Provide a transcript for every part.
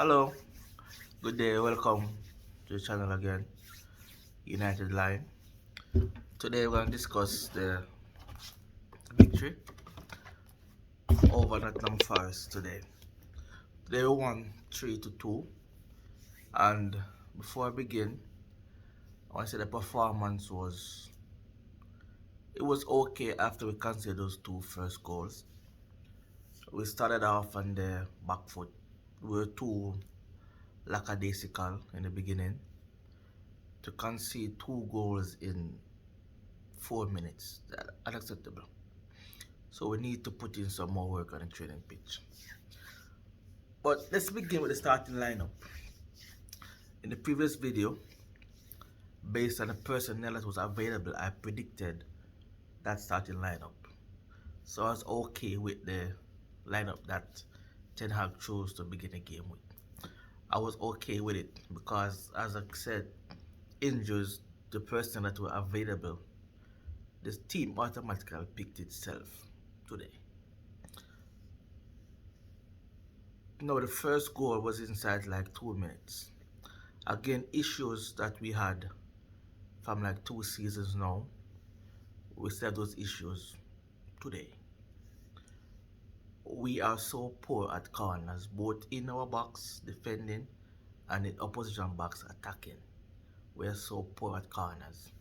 Hello, good day, welcome to the channel again, United Line. Today we're going to discuss the victory over Nottingham Forest today. They won 3 to 2, and before I begin, I want to say the performance was okay after we conceded those two first goals. We started off on the back foot. We were too lackadaisical in the beginning to concede two goals in 4 minutes. That's unacceptable. So we need to put in some more work on the training pitch. But let's begin with the starting lineup. In the previous video, based on the personnel that was available, I predicted that starting lineup. So I was okay with the lineup that Ten Hag chose to begin the game with. I was okay with it because, as I said, injuries, the personnel that were available, this team automatically picked itself today. No, the first goal was inside like 2 minutes. Again, issues that we had from like 2 seasons now. We still have those issues today. We are so poor at corners, both in our box defending and in opposition box attacking. We are so poor at corners.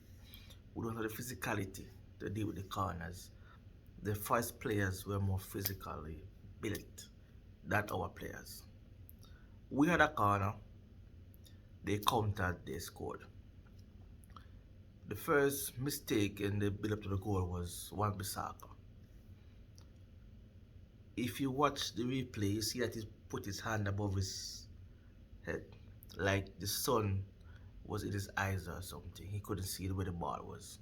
We don't have the physicality to deal with the corners. The first players were more physically built than our players. We had a corner, they countered, they scored. The first mistake in the build up to the goal was Wan-Bissaka. If you watch the replay, you see that he put his hand above his head, like the sun was in his eyes or something. He couldn't see where the ball was.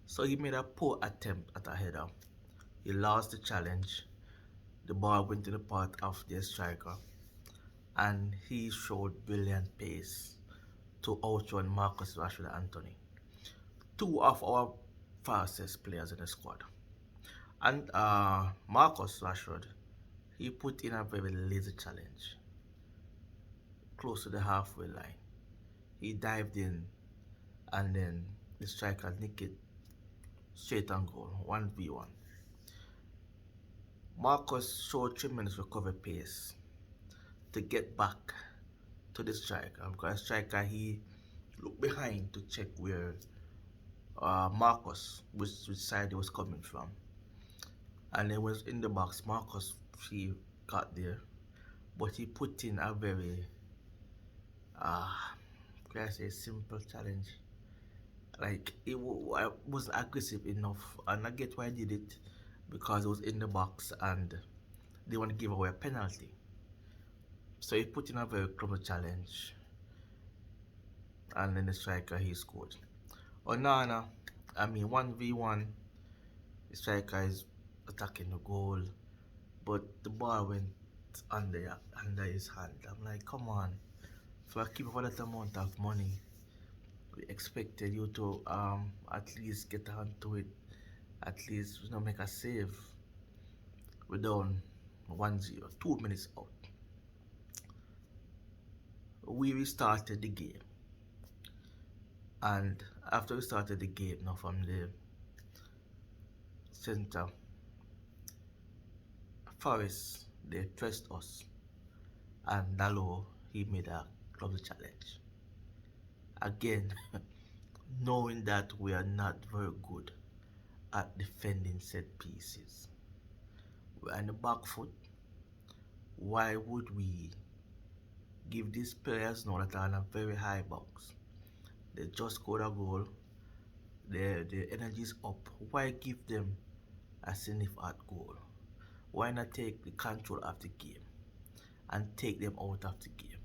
So he made a poor attempt at a header. He lost the challenge. The ball went to the path of their striker, and he showed brilliant pace to outrun Marcus Rashford and Anthony, two of our fastest players in the squad. And Marcus Rashford, he put in a very lazy challenge close to the halfway line. He dived in, and then the striker nicked it straight on goal, 1v1. Marcus showed tremendous recovery pace to get back to the striker, because the striker, he looked behind to check where Marcus, which side he was coming from. And then was in the box. Marcus, he got there, but he put in a very can I say, simple challenge. Like it wasn't aggressive enough, and I get why I did it, because it was in the box and they want to give away a penalty. So he put in a very clever challenge, and then the striker, he scored. Onana, I mean 1v1, the striker is attacking the goal, but the ball went under his hand. I'm like, come on, for a keeper for that amount of money, we expected you to at least get onto it, at least make a save. We're down 1-0, 2 minutes out. We restarted the game, and after we started the game, now from the center, Forest, they pressed us, and Dalo, he made a clumsy challenge. Again, knowing that we are not very good at defending set pieces. We're on the back foot. Why would we give these players now that are on a very high box? They just scored a goal. Their energy is up. Why give them a significant goal? Why not take the control of the game and take them out of the game?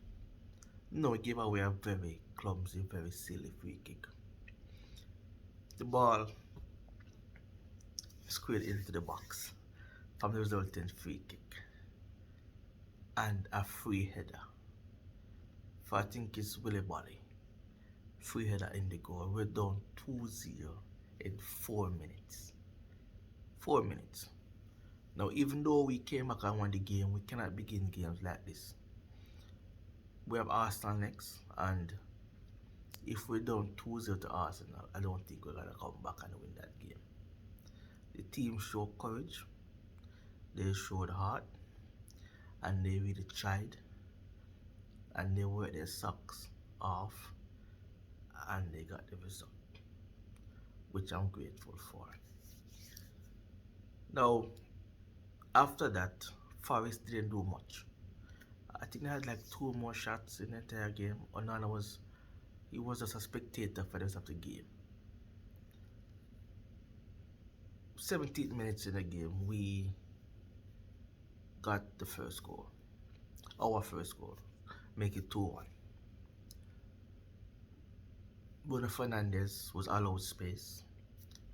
No, we gave away a very clumsy, very silly free kick. The ball squared into the box from the resulting free kick, and a free header for, I think it's Willie Bolly. Free header in the goal. We're down 2-0 in 4 minutes. 4 minutes. Now, even though we came back and won the game, we cannot begin games like this. We have Arsenal next, and if we don't 2-0 to Arsenal, I don't think we're gonna come back and win that game. The team showed courage, they showed heart, and they really tried, and they worked their socks off, and they got the result, which I'm grateful for. Now, after that, Forest didn't do much. I think they had like two more shots in the entire game. Onana he was just a spectator for the rest of the game. 17 minutes in the game, we got the first goal. Our first goal. Make it 2-1. Bruno Fernandes was allowed space.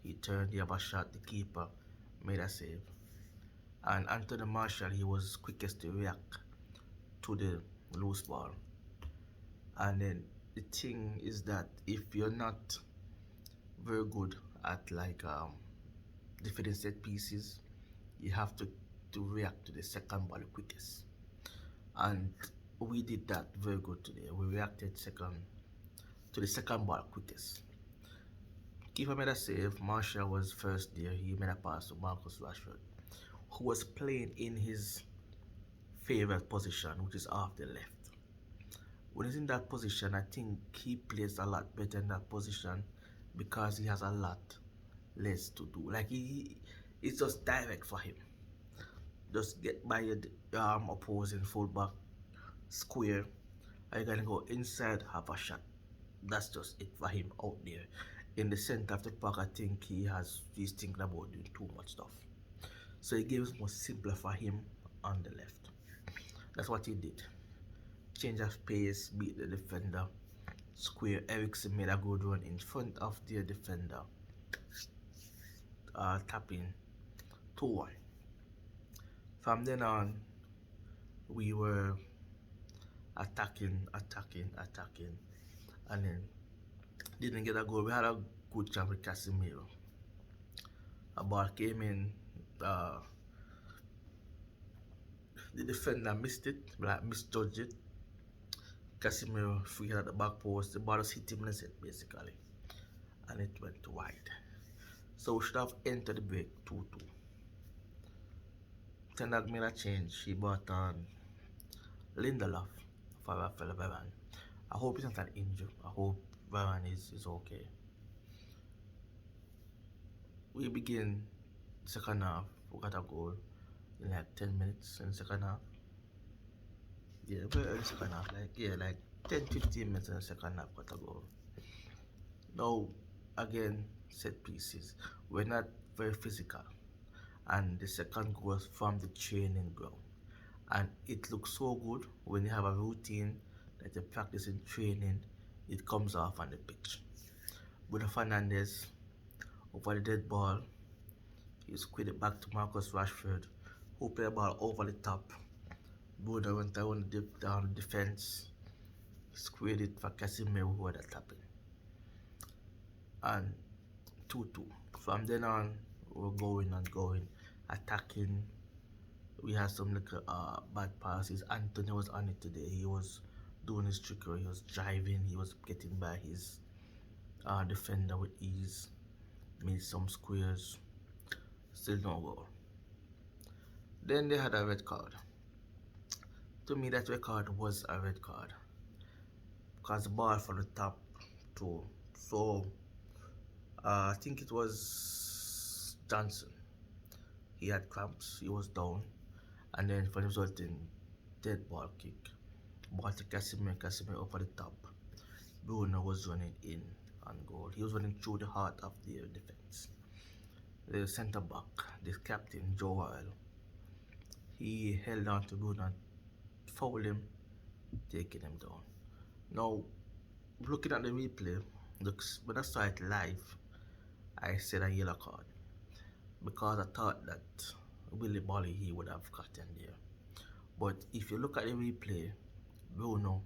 He turned, he have a shot, the keeper made a save. And Anthony Martial, he was quickest to react to the loose ball. And then the thing is that if you're not very good at like defending set pieces, you have to react to the second ball quickest. And we did that very good today. We reacted to the second ball quickest. Keeper made a save. Martial was first there. He made a pass to Marcus Rashford, who was playing in his favorite position, which is off the left. When he's in that position, I think he plays a lot better in that position because he has a lot less to do. Like it's just direct for him. Just get by your opposing fullback square. Are you gonna go inside, have a shot? That's just it for him out there. In the center of the park, I think he's thinking about doing too much stuff. So it gives more simpler for him on the left. That's what he did. Change of pace, beat the defender. Square, Ericsson made a good run in front of the defender. Tapping 2-1. From then on, we were attacking, and then didn't get a goal. We had a good chance with Casemiro. A ball came in, the defender missed it, like misjudged it. Casemiro free at the back post. The ball just hit him in the set basically, and it went wide. So we should have entered the break 2-2. Ten Hag made a change. He brought on Lindelof for Rafael Varane. I hope it's not an injury. I hope Varane is okay. We begin second half. We got a goal in like 10 minutes in the second half. Yeah, very early second half. Like 10-15 minutes in the second half, got a goal. Now, again, set pieces. We're not very physical. And the second goal was from the training ground. And it looks so good when you have a routine that you practice in training, it comes off on the pitch. Bruno Fernandes over the dead ball, he squared it back to Marcus Rashford, who played the ball over the top. Bruno went down the defense, squared it for Casemiro, who had a tapping. And 2-2. From then on, we're going and going, attacking. We had some little bad passes. Anthony was on it today. He was doing his trickery. He was driving. He was getting by his defender with ease. Made some squares. Still no goal. Then they had a red card. To me, that red card was a red card because the ball from the top too. So I think it was Johnson. He had cramps. He was down. And then for the resulting dead ball kick, ball to Casemiro over the top. Bruno was running in on goal. He was running through the heart of their defense. The centre back, the captain, Joel, he held on to Bruno, fouled him, taking him down. Now, looking at the replay, when I saw it live, I said a yellow card because I thought that Willy Bolly he would have gotten there. But if you look at the replay, Bruno,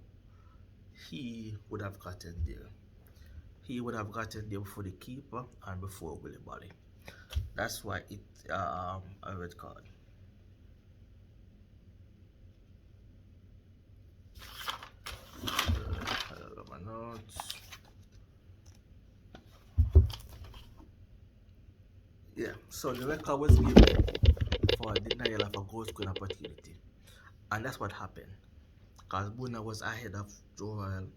he would have gotten there. He would have gotten there before the keeper and before Willy Bolly. That's why it a red card. So the record was given for denial of a goal scoring opportunity. And that's what happened. Because Buna was ahead of Joel,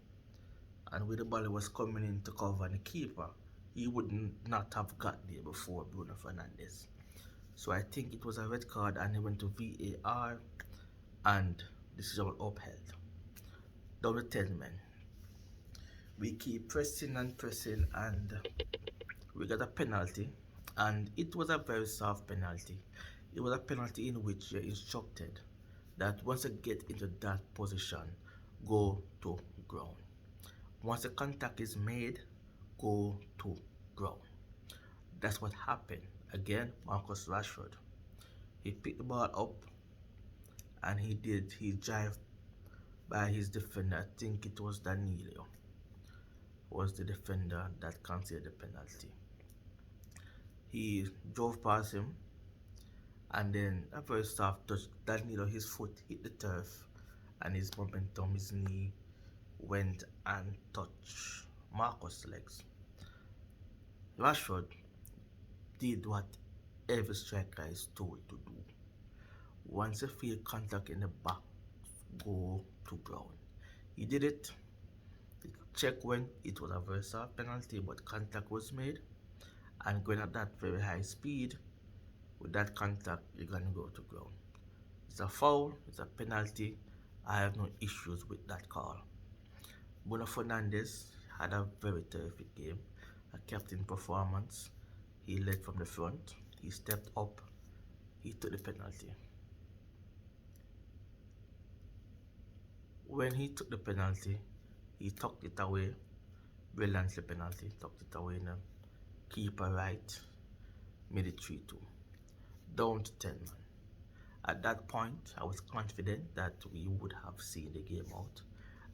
and with the ball was coming in to cover the keeper, he would not have got there before Bruno Fernandes. So I think it was a red card and he went to VAR and decision was upheld. Double 10 men. We keep pressing and pressing and we got a penalty, and it was a very soft penalty. It was a penalty in which you're instructed that once you get into that position, go to ground. Once the contact is made, go to ground. That's what happened. Again, Marcus Rashford. He picked the ball up and he drove by his defender. I think it was Danilo was the defender that conceded the penalty. He drove past him and then a very soft touch. Danilo, his foot hit the turf and his momentum, his knee went and touched Marcus' legs. Rashford did what every striker is told to do. Once you feel contact in the back, go to ground. He did it. The check when it was a very soft penalty, but contact was made. And going at that very high speed, with that contact, you're gonna go to ground. It's a foul, it's a penalty. I have no issues with that call. Bruno Fernandes had a very terrific game, a captain performance. He led from the front, he stepped up, he took the penalty. When he took the penalty, he tucked it away, brilliantly penalty, tucked it away in the keeper right, made it 3-2, down to 10 man. At that point, I was confident that we would have seen the game out.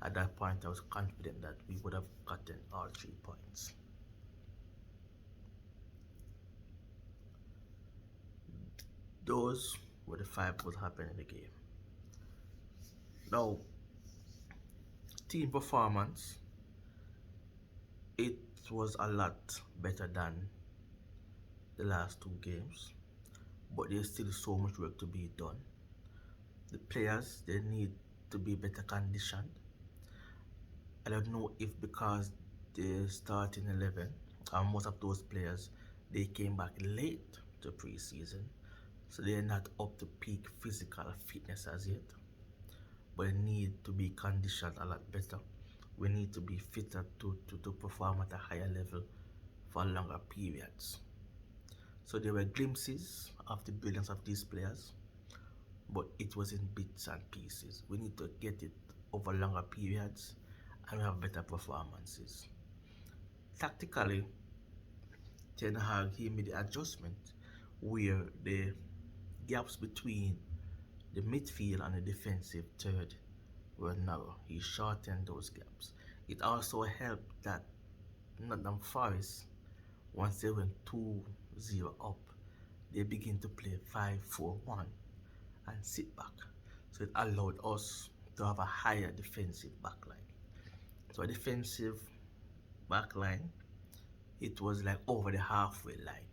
At that point, I was confident that we would have gotten all 3 points. Those were the 5 goals happening in the game. Now, team performance, it was a lot better than the last 2 games, but there's still so much work to be done. The players, they need to be better conditioned. I don't know if because they start in 11, and most of those players, they came back late to pre-season, so they're not up to peak physical fitness as yet, but they need to be conditioned a lot better. We need to be fitter to perform at a higher level for longer periods. So there were glimpses of the brilliance of these players, but it was in bits and pieces. We need to get it over longer periods and have better performances. Tactically, Ten Hag, he made the adjustment where the gaps between the midfield and the defensive third were narrow. He shortened those gaps. It also helped that Nottingham Forest, once they went 2-0 up, they begin to play 5-4-1 and sit back. So it allowed us to have a higher defensive backline. So a defensive backline, it was like over the halfway line.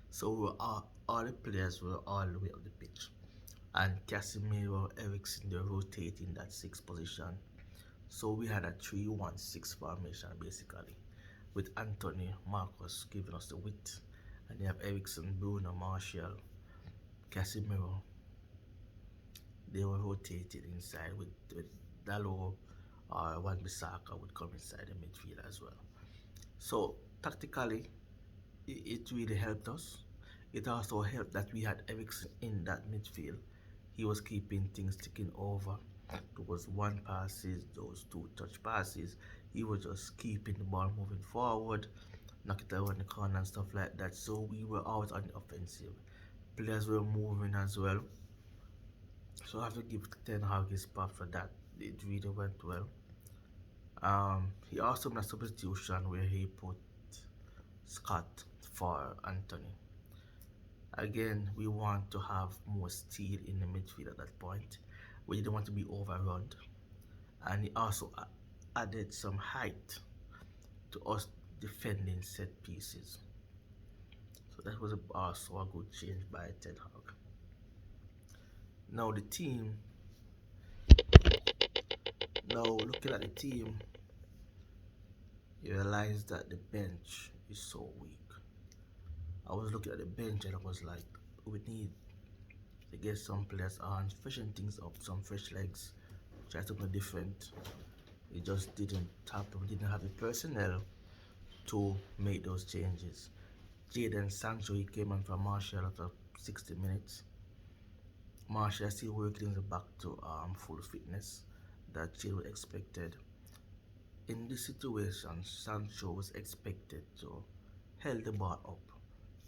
So we were all the players were all the way up the pitch. And Casemiro, Eriksen, they rotate in that 6th position. So we had a 3-1-6 formation basically, with Anthony, Marcus giving us the width, and they have Eriksen, Bruno, Martial, Casemiro. They were rotated inside with Dalot or Wan-Bissaka would come inside the midfield as well. So tactically, it really helped us. It also helped that we had Eriksen in that midfield. He was keeping things ticking over. Those 1 passes, those 2 touch passes. He was just keeping the ball moving forward, knock it around the corner and stuff like that. So we were always on the offensive. Players were moving as well. So I have to give Ten Hag his props for that. It really went well. He also made a substitution where he put Scott for Anthony. Again, we want to have more steel in the midfield at that point. We didn't want to be overrun. And he also added some height to us defending set pieces. So that was also a good change by Ten Hag. Now the team, now looking at the team, you realize that the bench is so weak. I was looking at the bench and I was like, we need to get some players on, freshen things up, some fresh legs, try something different. It just didn't happen. We didn't have the personnel to make those changes. Jadon Sancho, he came on from Martial after 60 minutes. Martial still working back to full fitness that Chile expected. In this situation, Sancho was expected to hold the ball up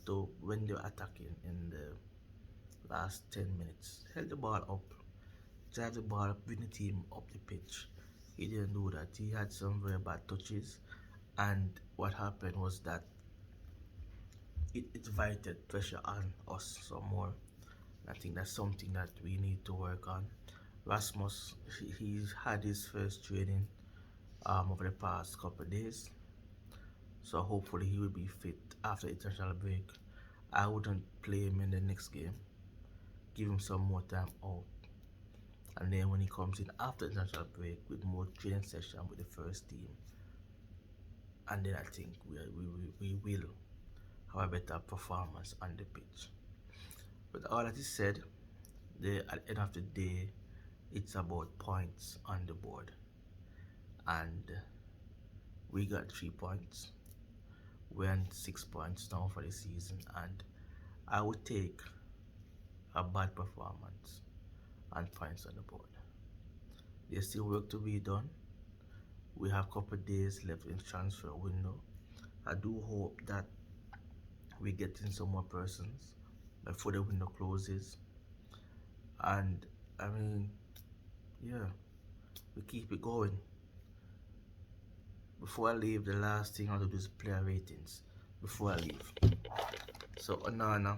to when they were attacking in the last 10 minutes. Held the ball up, drive the ball, bring the team up the pitch. He didn't do that. He had some very bad touches, and what happened was that it invited pressure on us some more. I think that's something that we need to work on. Rasmus, he's had his first training over the past couple of days, so hopefully he will be fit after the international break. I wouldn't play him in the next game. Give him some more time out, and then when he comes in after the international break with more training session with the first team, and then I think we will have a better performance on the pitch. But all that is said, at the end of the day, it's about points on the board, and we got 3 points. We're on 6 points now for the season, and I would take a bad performance and points on the board. There's still work to be done. We have a couple of days left in transfer window. I do hope that we get in some more persons before the window closes. And I mean, yeah, we keep it going. Before I leave, the last thing I want to do is player ratings before I leave. So Onana,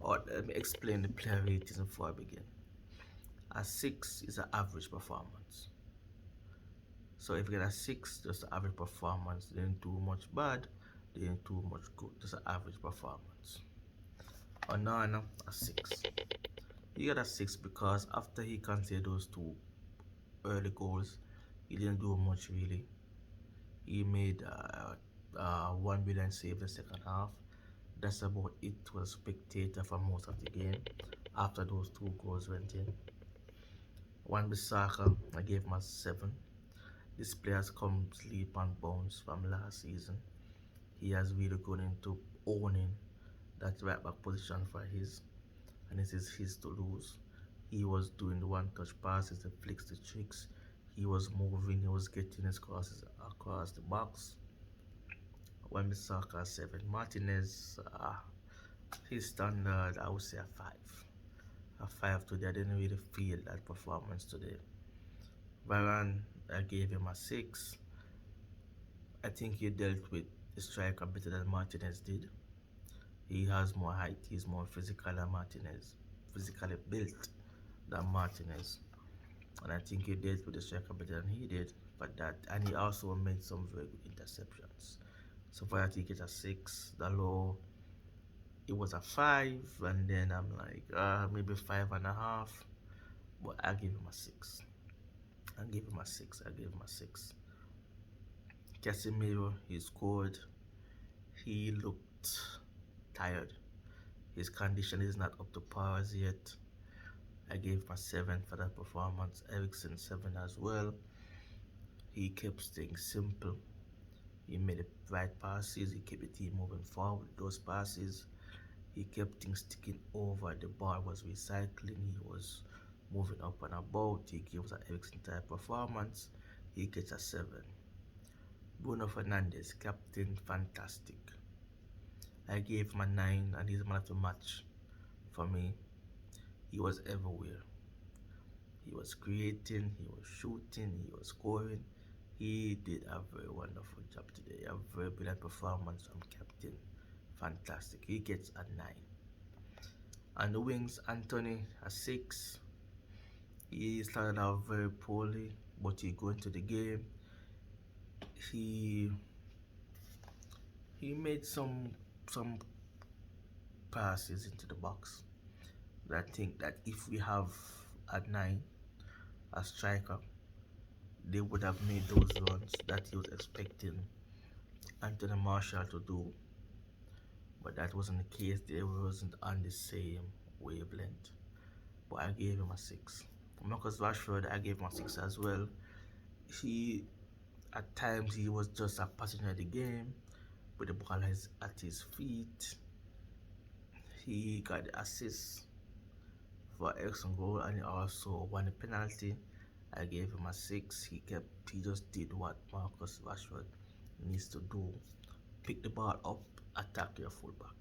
or let me explain the player ratings before I begin. A 6 is an average performance. So if you get a 6, just an average performance. They didn't do much bad, they didn't do much good. Just an average performance. Onana, a 6. He got a 6 because after he conceded those 2 early goals, he didn't do much really. He made 1 billion save the second half. That's about it. Was spectator for most of the game after those 2 goals went in. Wan-Bissaka, I gave him a 7. This player has come leap and bounce from last season. He has really gone into owning that right back position for his, and this is his to lose. He was doing the one-touch passes, the flicks, the tricks. He was moving, he was getting his crosses across the box. Wan-Bissaka 7. Martinez, his standard, I would say a 5. A 5 today. I didn't really feel that performance today. Varane, I gave him a 6. I think he dealt with the striker better than Martinez did. He has more height, he's more physical than Martinez, physically built than Martinez. And I think he dealt with the striker better than he did for that. And he also made some very good interceptions. So for that, he gets a 6. The low, it was a 5, and then I'm like, maybe 5.5. But I give him a 6. I give him a 6. I give him a 6. Casemiro, he scored. He looked tired. His condition is not up to par as yet. I gave him a 7 for that performance. Eriksen 7 as well. He kept staying simple. He made the right passes. He kept the team moving forward with those passes. He kept things sticking over. The ball was recycling. He was moving up and about. He gives an Eriksen type performance. He gets a 7. Bruno Fernandes, captain, fantastic. I gave him a 9, and he's man of the match for me. He was everywhere. He was creating, he was shooting, he was scoring. He did a very wonderful job today. A very brilliant performance from captain. Fantastic. He gets a 9. On the wings, Anthony, a 6. He started out very poorly, but he go into the game. He made some passes into the box. But I think that if we have a nine, a striker, they would have made those runs that he was expecting Anthony Marshall to do, but that wasn't the case. They wasn't on the same wavelength. But I gave him a six. Marcus Rashford, I gave him a six as well. He at times he was just a passenger of the game, but the ball is at his feet. He got the assist for excellent goal, and he also won a penalty. I gave him a six. He just did what Marcus Rashford needs to do. Pick the ball up, attack your fullback.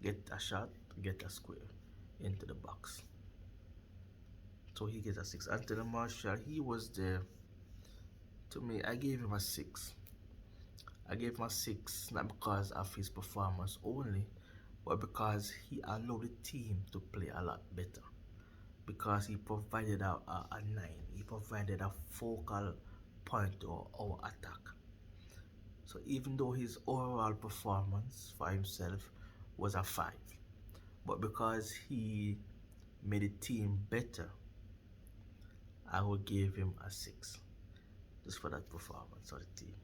Get a shot, get a square into the box. So he gets a six. Anthony Marshall, he was there. To me, I gave him a six. I gave him a six not because of his performance only, but because he allowed the team to play a lot better. Because he provided a nine, he provided a focal point to our attack. So even though his overall performance for himself was a five, but because he made the team better, I would give him a six just for that performance of the team.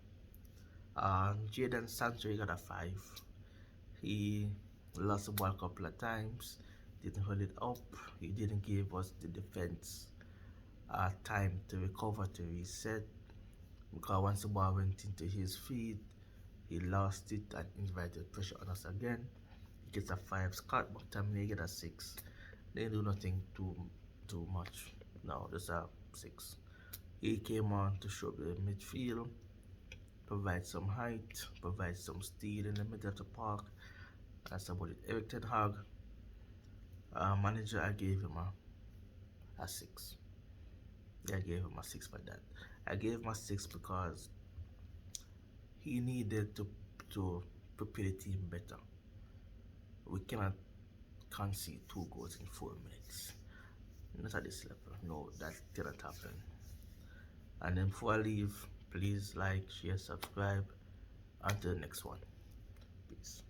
Jadon Sancho, he got a five. He lost the ball a couple of times, didn't hold it up. He didn't give us the defense time to recover, to reset, because once the ball went into his feet, he lost it and invited pressure on us again. He gets a five. Scott McTominay get a six. They do nothing too much. No, just a six. He came on to show the midfield, provide some height, provide some speed in the middle of the park. That's about it. Eric Ten Hag, manager, I gave him a six. Yeah, I gave him a six for that. I gave him a six because he needed to prepare the team better. We cannot concede 2 goals in 4 minutes. Not at this level. No, that cannot happen. And then before I leave, please like, share, subscribe. Until the next one. Peace.